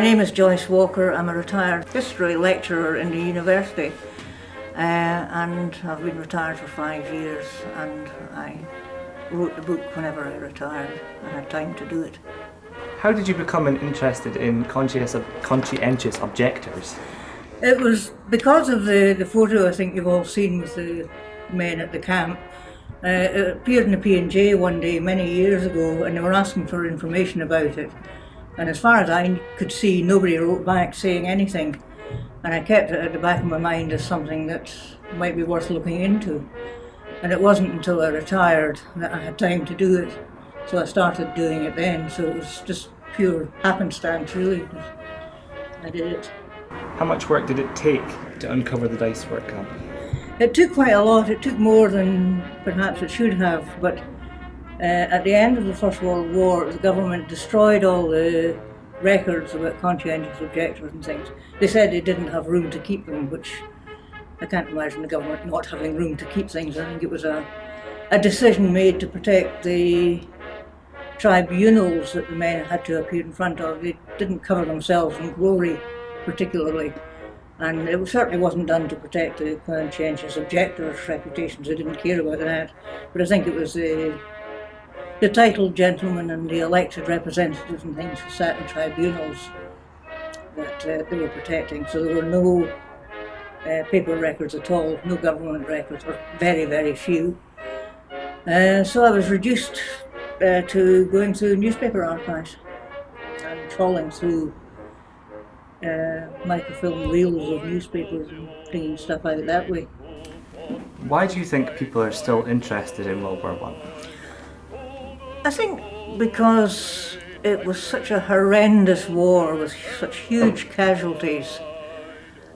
name is Joyce Walker. I'm a retired history lecturer in the university, and I've been retired for 5 years, and I wrote the book whenever I retired. I had time to do it. How did you become interested in conscientious objectors? It was because of the photo I think you've all seen with the men at the camp. It appeared in the P&J one day many years ago, and they were asking for information about it. And as far as I could see, nobody wrote back saying anything. And I kept it at the back of my mind as something that might be worth looking into. And it wasn't until I retired that I had time to do it. So I started doing it then. So it was just pure happenstance, really, that I did it. How much work did it take to uncover the Dice Work Camp? It took quite a lot. It took more than perhaps it should have, but at the end of the First World War, the government destroyed all the records about conscientious objectors and things. They said they didn't have room to keep them, which I can't imagine the government not having room to keep things. I think it was a decision made to protect the tribunals that the men had to appear in front of. They didn't cover themselves in glory particularly. And it certainly wasn't done to protect the conscientious objectors' reputations. They didn't care about that. But I think it was the titled gentlemen and the elected representatives and things who sat in tribunals that they were protecting. So there were no paper records at all, no government records, or very, very few. So I was reduced to going through newspaper archives and trawling through microfilm reels of newspapers and bringing stuff out that way. Why do you think people are still interested in World War I? I think because it was such a horrendous war with such huge casualties,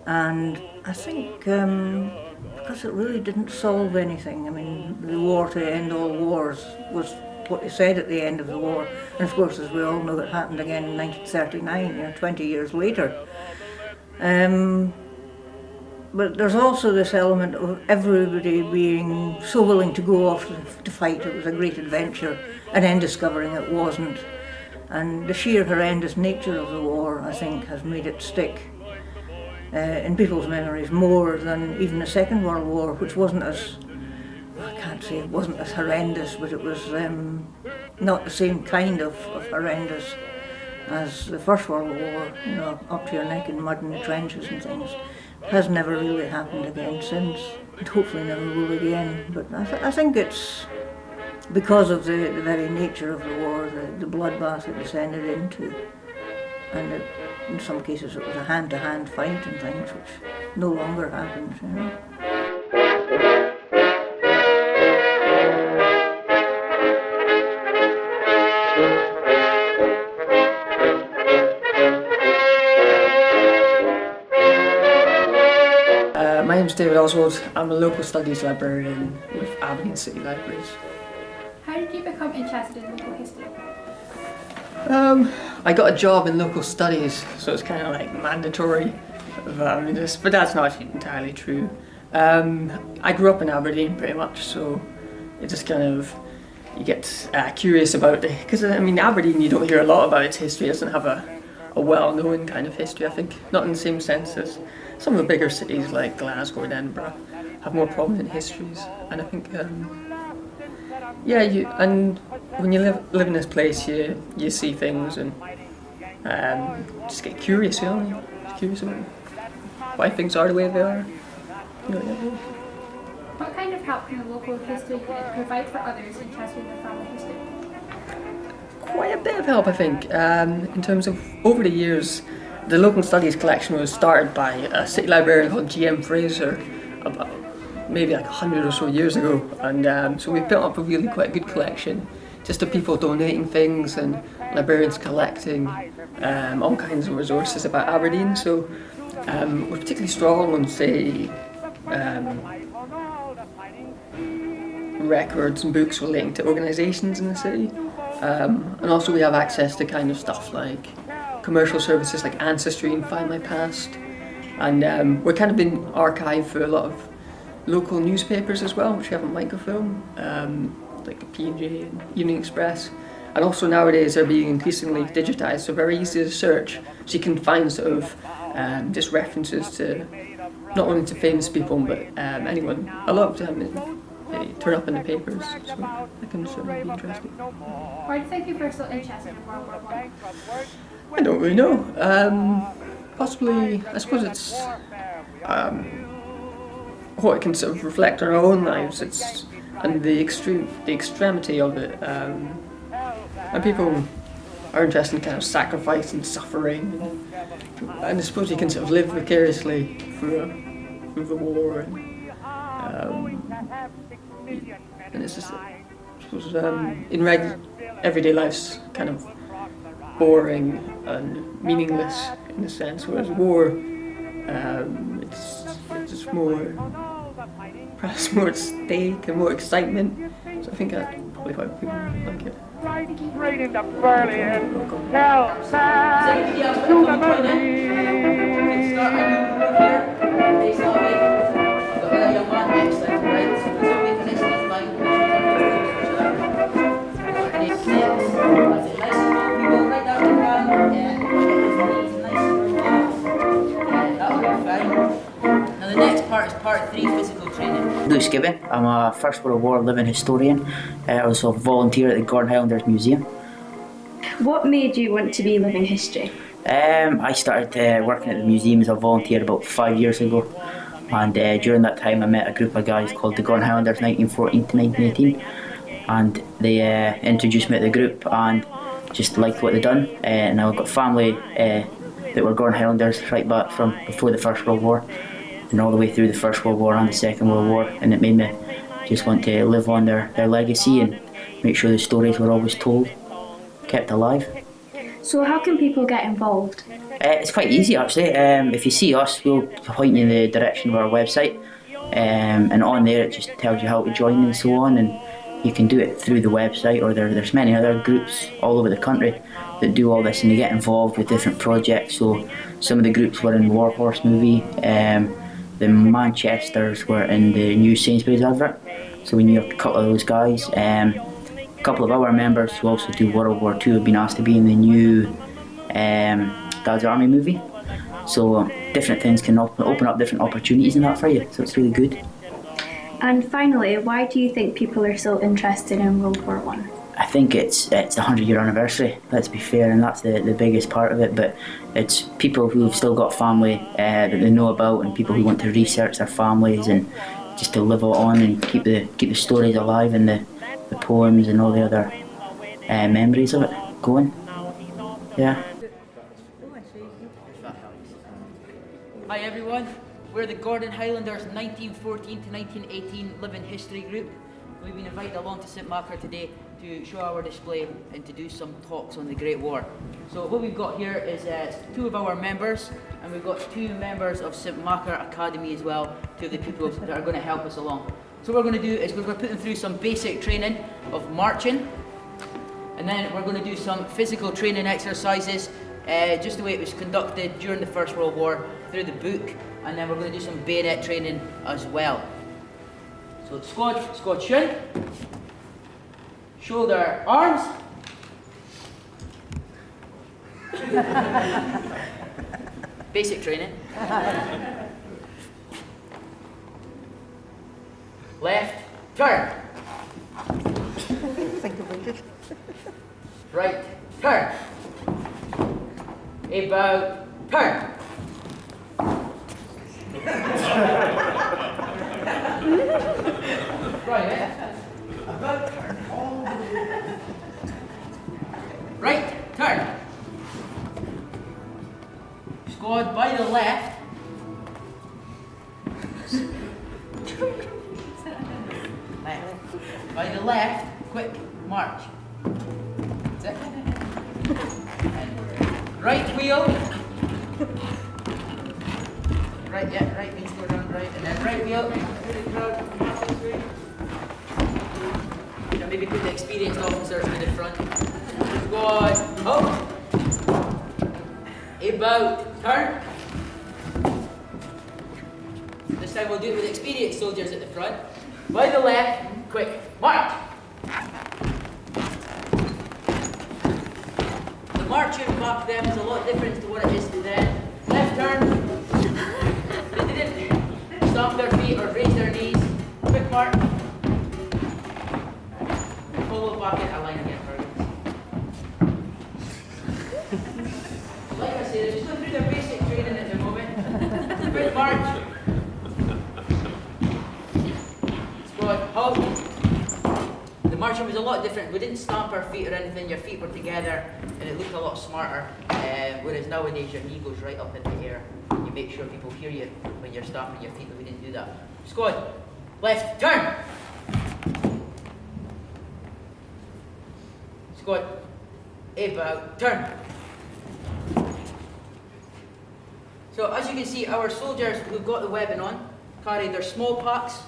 and I think because it really didn't solve anything. I mean, the war to end all wars was what they said at the end of the war, and of course, as we all know, it happened again in 1939, 20 years later. But there's also this element of everybody being so willing to go off to fight. It was a great adventure, and then discovering it wasn't. And the sheer horrendous nature of the war, I think, has made it stick in people's memories more than even the Second World War, which wasn't as, I can't say it wasn't as horrendous, but it was not the same kind of horrendous as the First World War, up to your neck in mud in the trenches and things. Has never really happened again since, and hopefully never will again. But I think it's because of the very nature of the war, the bloodbath it descended into, and in some cases it was a hand-to-hand fight and things, which no longer happens. My name's David Oswald. I'm a local studies librarian with Aberdeen City Libraries. How did you become interested in local history? I got a job in local studies, so it's kind of like mandatory. But that's not entirely true. I grew up in Aberdeen pretty much, so it just kind of, you get curious about it. Because Aberdeen, you don't hear a lot about its history. It doesn't have a well-known kind of history, I think. Not in the same sense as some of the bigger cities like Glasgow and Edinburgh have more prominent histories. And I think, and when you live in this place, you see things and just get curious, curious about why things are the way they are. What kind of help can a local history unit provide for others interested in their family history? Quite a bit of help, I think. In terms of, over the years, the local studies collection was started by a city librarian called G.M. Fraser about maybe like 100 or so years ago, and so we built up a really quite good collection, just of people donating things and librarians collecting all kinds of resources about Aberdeen. So we're particularly strong on, say, records and books relating to organisations in the city, and also we have access to kind of stuff like commercial services like Ancestry and Find My Past, and we're kind of been archived for a lot of local newspapers as well, which we have on microfilm, like the P&J and Evening Express, And also nowadays they're being increasingly digitised, so very easy to search. So you can find sort of just references to not only to famous people but anyone. A lot of them they turn up in the papers, so that can certainly be interesting. Why do you think people are so interested in World War I? I don't really know. Possibly, I suppose it's what it can sort of reflect on our own lives. And the extremity of it. And people are interested in kind of sacrifice and suffering. And I suppose you can sort of live vicariously through the war. And it's just, I suppose, in everyday life's kind of boring and meaningless in a sense, whereas war, it's just more, perhaps more at stake and more excitement. So I think that's probably why people like it. Right into Berlin, tell that to the Now the next part is part 3, physical training. I'm a First World War living historian. I also volunteer at the Gordon Highlanders Museum. What made you want to be living history? I started working at the museum as a volunteer about 5 years ago, and during that time I met a group of guys called the Gordon Highlanders 1914 to 1918, and they introduced me to the group and just liked what they'd done. And I've got family that were Gordon Highlanders right back from before the First World War and all the way through the First World War and the Second World War, and it made me just want to live on their legacy and make sure the stories were always told, kept alive. So how can people get involved? It's quite easy actually. If you see us, we'll point you in the direction of our website, and on there it just tells you how to join and so on, and you can do it through the website, or there's many other groups all over the country that do all this and they get involved with different projects. So some of the groups were in War Horse movie, the Manchesters were in the new Sainsbury's advert, so we knew a couple of those guys. A couple of our members who also do World War II have been asked to be in the new Dad's Army movie. So different things can open up different opportunities in that for you, so it's really good. And finally, why do you think people are so interested in World War I? I think it's the 100-year anniversary, let's be fair, and that's the biggest part of it, but it's people who've still got family that they know about, and people who want to research their families and just to live it on and keep the stories alive and the poems and all the other memories of it going. Yeah. Hi everyone, we're the Gordon Highlanders 1914 to 1918 Living History Group. We've been invited along to St Machar today to show our display and to do some talks on the Great War. So what we've got here is 2 of our members, and we've got 2 members of St Machar Academy as well, 2 of the people that are going to help us along. So what we're going to do is we're going to put them through some basic training of marching, and then we're going to do some physical training exercises, just the way it was conducted during the First World War through the book, and then we're going to do some bayonet training as well. So squad shin, shoulder arms, basic training. Left, turn. Right, turn. About, turn. Right, about, turn. Right, turn. Squad by the left. By the left, quick march. That's it. And right wheel. Right, yeah, right needs to go down right, and then right wheel. Maybe put the experienced officers in the front. Squad up. About, turn. This time we'll do it with experienced soldiers at the front. By the left, quick, march. back then was a lot different to what it is today. Left turn. They didn't stomp their feet or raise their knees. Quick mark. Follow back into line again, like I said, they're just going through their basic training at the moment. Quick march. Squad, halt. The marching was a lot different. We didn't stamp our feet or anything. Your feet were together and it looked a lot smarter. Whereas nowadays your knee goes right up in the air. You make sure people hear you when you're stamping your feet, but we didn't do that. Squad, left, turn. Squad, about, turn. So as you can see, our soldiers who've got the weapon on carry their small packs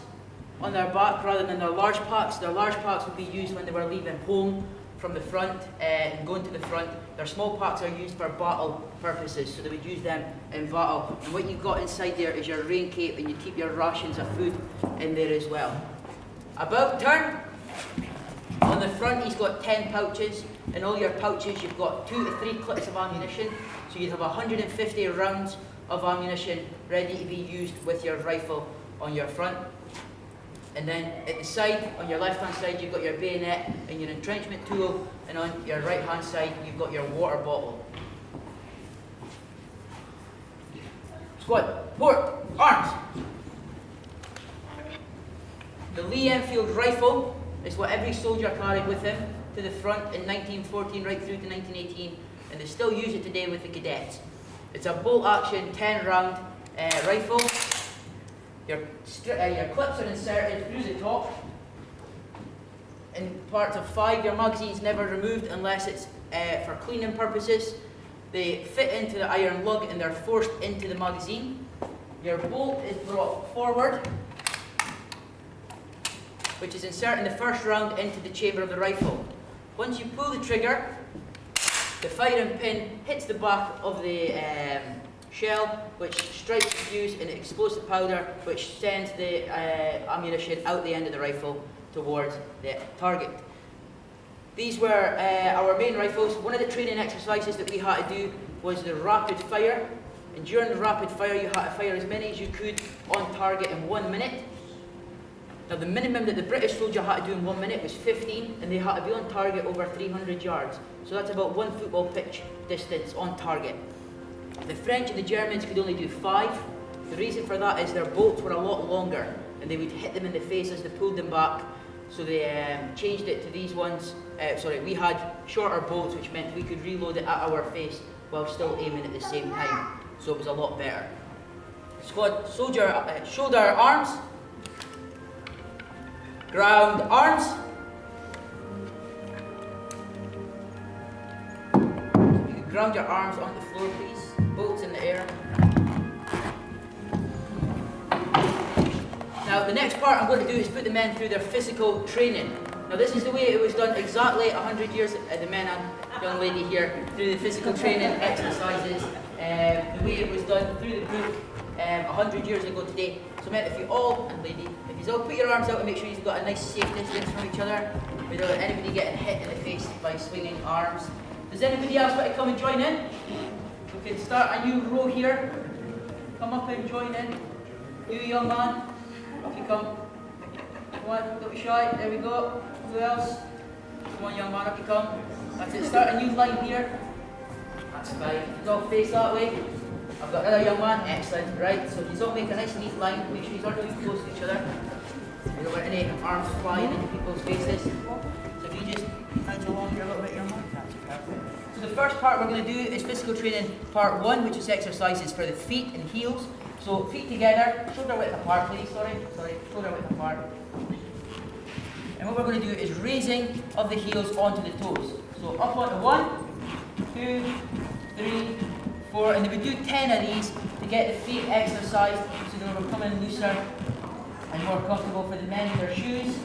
on their back rather than their large packs. Their large packs would be used when they were leaving home from the front and going to the front. Their small packs are used for battle purposes, so they would use them in battle. And what you've got inside there is your rain cape, and you keep your rations of food in there as well. About, turn. On the front he's got 10 pouches. In all your pouches you've got 2 to 3 clips of ammunition, so you'd have 150 rounds of ammunition ready to be used with your rifle on your front. And then at the side, on your left hand side, you've got your bayonet and your entrenchment tool, and on your right hand side you've got your water bottle. Squad, port, arms. The Lee Enfield rifle is what every soldier carried with him to the front in 1914 right through to 1918, and they still use it today with the cadets. It's a bolt action 10 round rifle. Your clips are inserted through the top. In parts of 5, your magazine's never removed unless it's for cleaning purposes. They fit into the iron lug and they're forced into the magazine. Your bolt is brought forward, which is inserting the first round into the chamber of the rifle. Once you pull the trigger, the firing pin hits the back of the shell, which strikes the fuse and it explodes the powder, which sends the ammunition out the end of the rifle towards the target. These were our main rifles. One of the training exercises that we had to do was the rapid fire, and during the rapid fire you had to fire as many as you could on target in 1 minute. Now the minimum that the British soldier had to do in 1 minute was 15, and they had to be on target over 300 yards. So that's about 1 football pitch distance on target. The French and the Germans could only do 5. The reason for that is their bolts were a lot longer and they would hit them in the face as they pulled them back. So they changed it to these ones. We had shorter bolts, which meant we could reload it at our face while still aiming at the same time. So it was a lot better. Squad, soldier, shoulder arms. Ground arms. You can ground your arms on the floor, please. Bolts in the air. Now the next part I'm going to do is put the men through their physical training. Now this is the way it was done exactly 100 years, the men and young lady here, through the physical training exercises, the way it was done through the book 100 years ago today. So men, if you all, and lady, if you all put your arms out and make sure you've got a nice safe distance from each other, without anybody getting hit in the face by swinging arms. Does anybody else want to come and join in? We can start a new row here. Come up and join in. You young man, up you come. Come on, don't be shy. There we go. Who else? Come on young man, up you come. That's it, start a new line here. That's fine. You all face that way. I've got another young man. Excellent. Right, so you all make a nice neat line. Make sure you aren't too close to each other. You don't want any arms flying into people's faces. So if you just punch along here a little bit, young man. That's perfect. So the first part we're going to do is physical training part 1, which is exercises for the feet and heels. So feet together, shoulder width apart please, sorry, shoulder width apart. And what we're going to do is raising of the heels onto the toes. So up onto 1, 2, 3, 4, and then we do 10 of these to get the feet exercised so that we're becoming looser and more comfortable for the men in their shoes.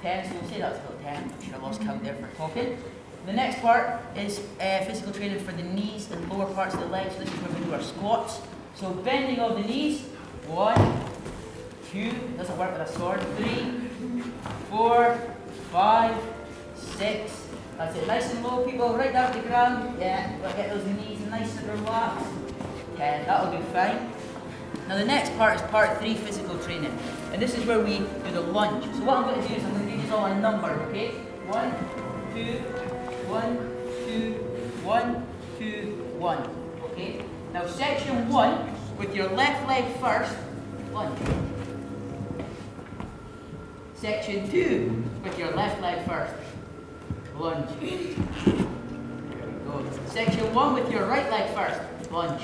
10, so we'll say that's about 10. I'm sure I lost count there for talking. The next part is physical training for the knees and lower parts of the legs. So this is where we do our squats. So bending of the knees. 1, 2, doesn't work with a sword. 3, 4, 5, 6, That's it. Nice and low, people. Right down to the ground. Yeah. Get those knees nice and relaxed. 10. That'll do fine. Now the next part is part 3, physical training. And this is where we do the lunge. So what I'm going to do is I'm going to give you all a number, okay? 1, 2, 1, 2, 1, 2, 1. Okay? Now section 1, with your left leg first, lunge. Section 2, with your left leg first, lunge. There we go. Section 1, with your right leg first, lunge.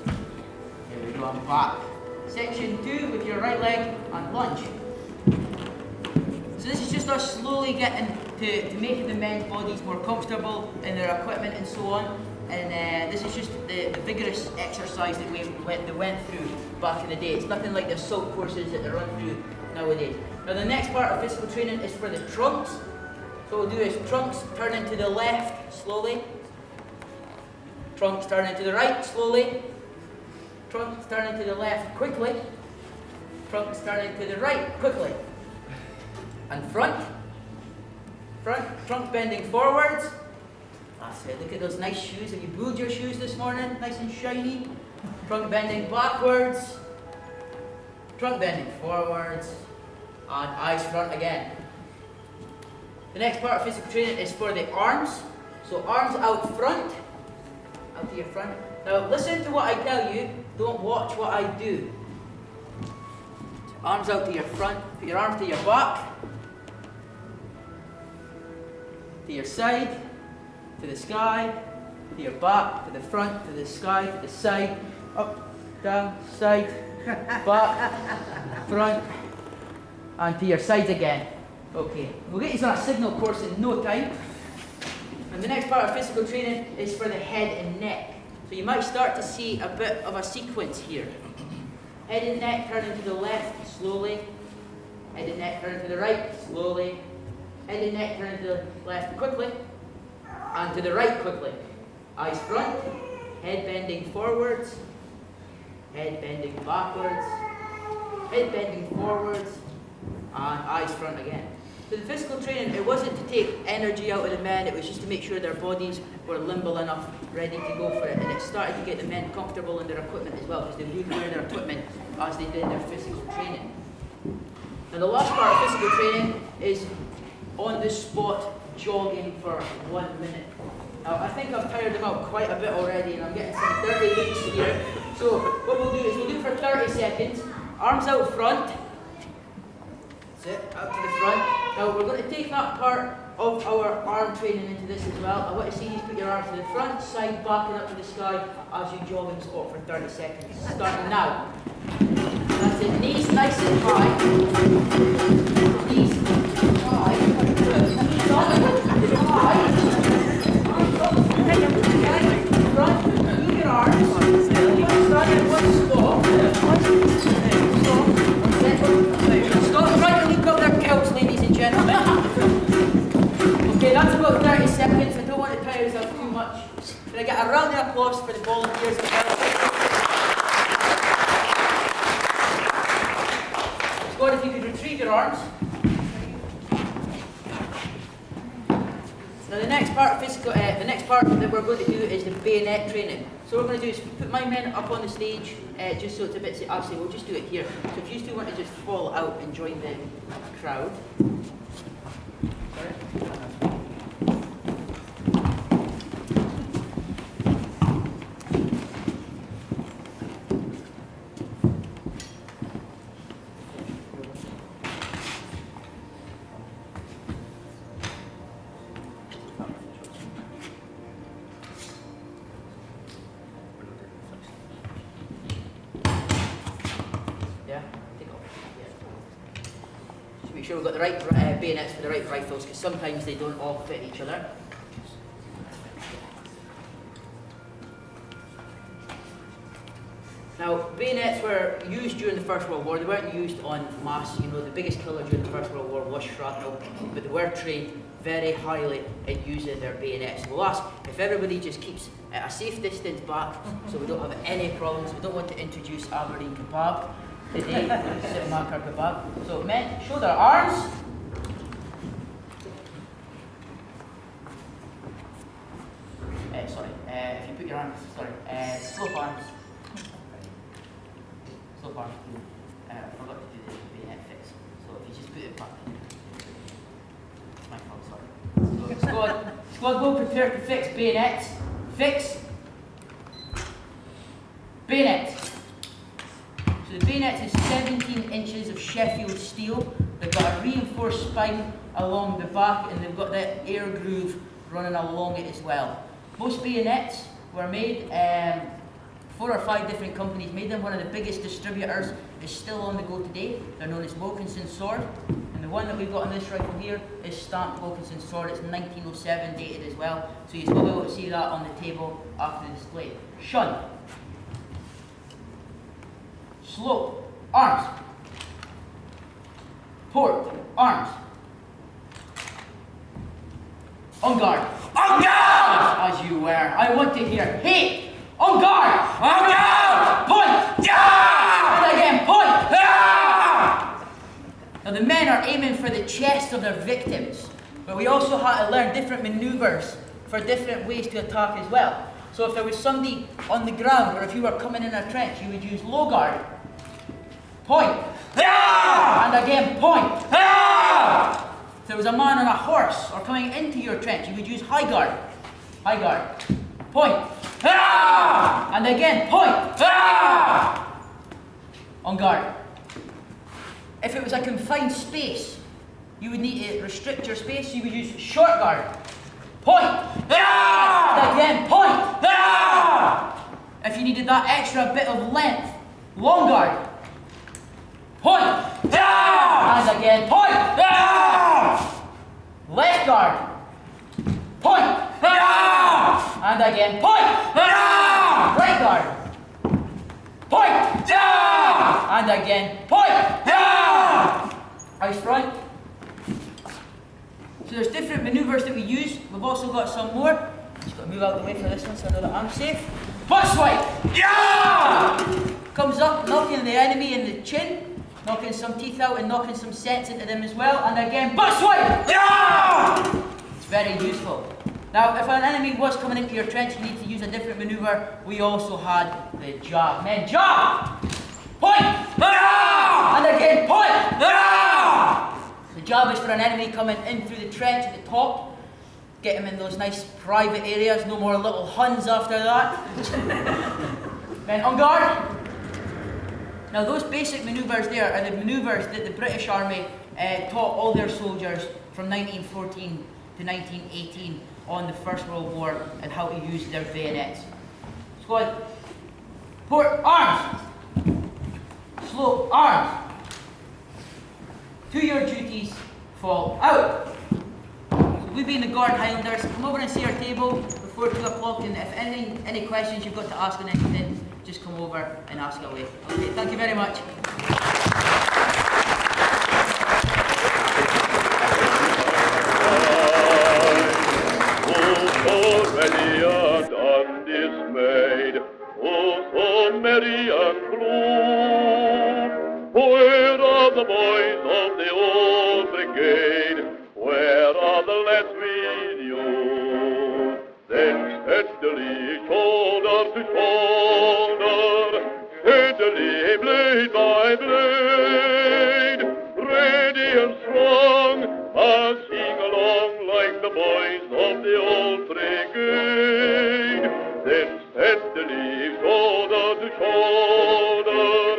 There we go, I'm back. Section 2, with your right leg, and lunge. So this is just us slowly getting to making the men's bodies more comfortable in their equipment and so on. And this is just the vigorous exercise that they went through back in the day. It's nothing like the assault courses that they run through nowadays. Now the next part of physical training is for the trunks. So what we'll do is trunks turn into the left slowly. Trunks turn into the right slowly. Trunks turn into the left quickly. Trunks turn into the right quickly. And front. Front, trunks bending forwards. That's it. Look at those nice shoes. Have you blued your shoes this morning? Nice and shiny. Trunk bending backwards. Trunk bending forwards. And eyes front again. The next part of physical training is for the arms. So arms out front. Out to your front. Now listen to what I tell you. Don't watch what I do. So arms out to your front. Put your arms to your back. To your side. To the sky, to your back, to the front, to the sky, to the side, up, down, side, back, front, and to your sides again. Okay, we'll get you on a signal course in no time. And the next part of physical training is for the head and neck. So you might start to see a bit of a sequence here. Head and neck turn into the left slowly. Head and neck turn to the right slowly. Head and neck turn to the left quickly. And to the right quickly. Eyes front, head bending forwards, head bending backwards, head bending forwards, and eyes front again. So the physical training, it wasn't to take energy out of the men, it was just to make sure their bodies were limber enough, ready to go for it. And it started to get the men comfortable in their equipment as well, because they would wear their equipment as they did their physical training. Now the last part of physical training is on the spot jogging for 1 minute. Now I think I've tired them out quite a bit already and I'm getting some dirty looks here. So what we'll do is we'll do for 30 seconds, arms out front. That's it, out to the front. Now we're going to take that part of our arm training into this as well. I want to see you put your arms to the front, side, back and up to the sky as you jog and squat for 30 seconds. Starting now. That's it, knees nice and high. Knees high. Knees up, high. Front, move your arms. Start in one squat. Stop trying to leap up their kilts, ladies and gentlemen. Okay, that's about 30 seconds. I don't want to tire yourself too much. Can I get a round of applause for the volunteers? Squad, if you could retrieve your arms. Now the next part of the next part that we're going to do is the bayonet training. So what we're going to do is put my men up on the stage, just so it's a bit. Actually, we'll just do it here. So if you two want to just fall out and join the crowd. Sorry. Make sure we've got the right bayonets for the right rifles, because sometimes they don't all fit each other. Now, bayonets were used during the First World War. They weren't used en masse. You know, the biggest killer during the First World War was shrapnel, but they were trained very highly in using their bayonets. We'll ask if everybody just keeps at a safe distance back, so we don't have any problems. We don't want to introduce Aberdeen kebab today, Machar kebab. So men, show their arms. your arms, sorry. Slope arms. Slope arms, I forgot to do the bayonet fix. So if you just put it back. It's my fault, sorry. So squad will prepare to fix bayonet. Fix. Bayonet. So the bayonet is 17 inches of Sheffield steel. They've got a reinforced spine along the back, and they've got that air groove running along it as well. Most bayonets were made, 4 or 5 different companies made them. One of the biggest distributors is still on the go today. They're known as Wilkinson Sword. And the one that we've got on this rifle here is stamped Wilkinson Sword. It's 1907 dated as well. So you will be able to see that on the table after the display. Shun. Slope. Arms. Port. Arms. On guard. On guard! As you were. I want to hear hate. On guard! On guard! Point! Yeah! And again, point! Yeah! Now the men are aiming for the chests of their victims, but we also had to learn different maneuvers for different ways to attack as well. So if there was somebody on the ground, or if you were coming in a trench, you would use low guard. Point! Yeah! And again, point! Yeah! If there was a man on a horse or coming into your trench, you would use high guard. High guard. Point. Ah! And again, point. Ah! On guard. If it was a confined space, you would need to restrict your space, so you would use short guard. Point. Ah! And again, point. Ah! If you needed that extra bit of length, long guard. Point. Ah! And again, point. Ah! Left guard. Point. Ah! And again, point. Ah! Right guard. Point. Ah! And again, point. Ah! Ice front. So there's different maneuvers that we use. We've also got some more. Just got to move out of the way for this one so I know that I'm safe. Butt swipe. Yeah! Comes up, knocking the enemy in the chin. Knocking some teeth out and knocking some sense into them as well. And again, butt swipe! Yeah! It's very useful. Now, if an enemy was coming into your trench, you need to use a different maneuver. We also had the jab. Men, jab! Point! Yeah! And again, point! Yeah! The jab is for an enemy coming in through the trench at the top. Get him in those nice private areas. No more little Huns after that. Men, on guard! Now those basic manoeuvres there are the manoeuvres that the British Army taught all their soldiers from 1914 to 1918 on the First World War and how to use their bayonets. Squad, port arms, slope arms. To your duties, fall out. So we being the Gordon Highlanders, come over and see our table before 2 o'clock, and if any questions you've got to ask on anything, just come over and ask away. Okay, thank you very much. Already and undismayed, oh, so merry and blue. Where are the boys of the old brigade? Where are the lads with you? Then steadily, shoulder to shoulder, steadily, blade by blade, ready and strong, passing along like the boys of the old brigade. Then steadily, shoulder to shoulder,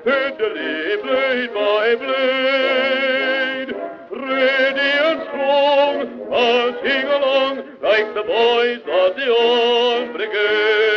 steadily, blade by blade, ready and strong, passing along like the boys of the old brigade.